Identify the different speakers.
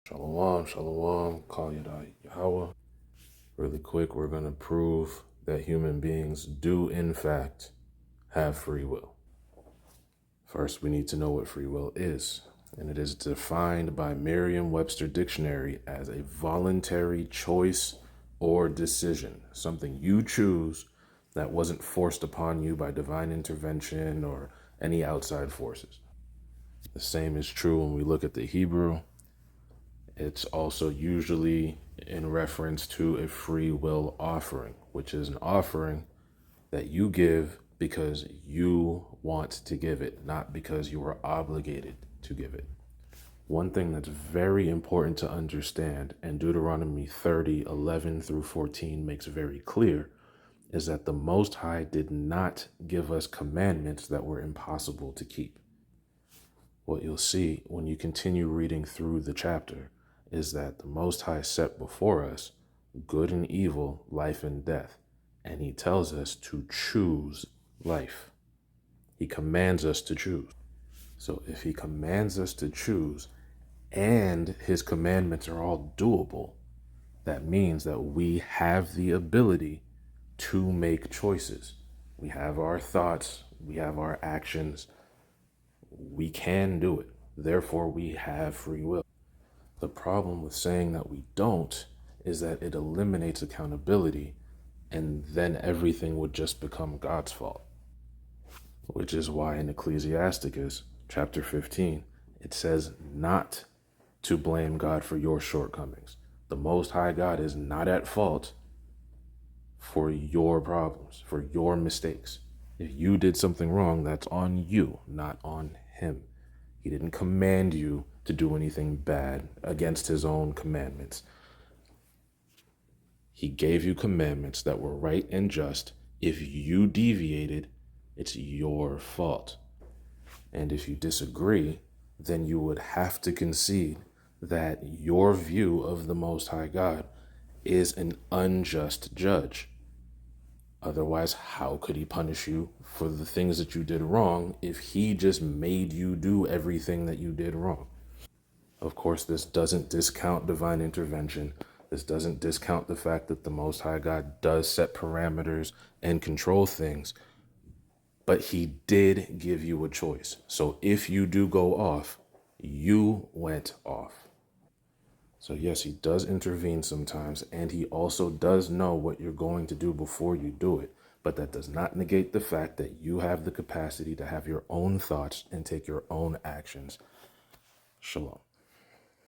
Speaker 1: Shalom, shalom, call Yada Yahweh. Really quick, we're going to prove that human beings do, in fact, have free will. First, we need to know what free will is, and it is defined by Merriam-Webster Dictionary as a voluntary choice or decision, something you choose that wasn't forced upon you by divine intervention or any outside forces. The same is true when we look at the Hebrew. It's also usually in reference to a free will offering, which is an offering that you give because you want to give it, not because you are obligated to give it. One thing that's very important to understand, and Deuteronomy 30:11-14 makes very clear, is that the Most High did not give us commandments that were impossible to keep. What you'll see when you continue reading through the chapter is that the Most High set before us good and evil, life and death, and he tells us to choose life. He commands us to choose. So if he commands us to choose and his commandments are all doable, that means that we have the ability to make choices. We have our thoughts, we have our actions, we can do it. Therefore, we have free will. The problem with saying that we don't is that it eliminates accountability, and then everything would just become God's fault. Which is why in Ecclesiasticus chapter 15, it says not to blame God for your shortcomings. The Most High God is not at fault for your problems, for your mistakes. If you did something wrong, that's on you, not on him. He didn't command you to do anything bad against his own commandments. He gave you commandments that were right and just. If you deviated, it's your fault. And if you disagree, then you would have to concede that your view of the Most High God is an unjust judge. Otherwise, how could he punish you for the things that you did wrong if he just made you do everything that you did wrong? Of course, this doesn't discount divine intervention. This doesn't discount the fact that the Most High God does set parameters and control things, but he did give you a choice. So if you do go off, you went off. So yes, he does intervene sometimes, and he also does know what you're going to do before you do it. But that does not negate the fact that you have the capacity to have your own thoughts and take your own actions. Shalom.